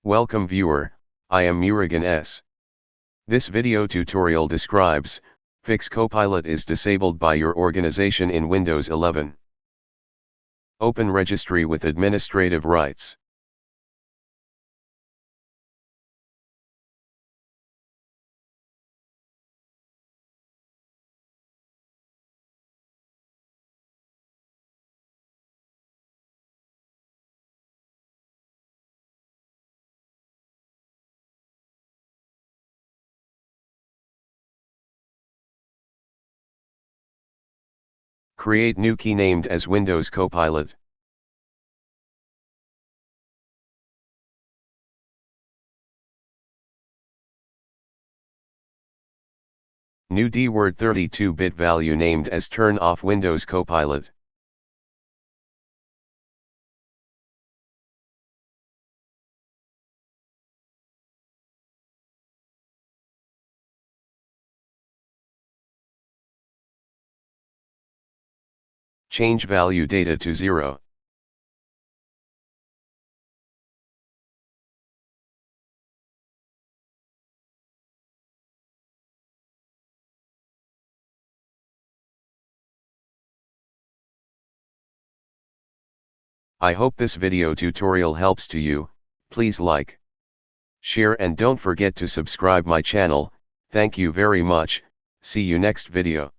Welcome viewer, I am Murugan S. This video tutorial describes, fix Copilot is disabled by your organization in Windows 11. Open Registry with administrative rights. Create new key named as Windows Copilot. New DWORD 32-bit value named as Turn off Windows Copilot. Change value data to 0. I hope this video tutorial helps to you. Please like, share and don't forget to subscribe my channel. Thank you very much. See you next video.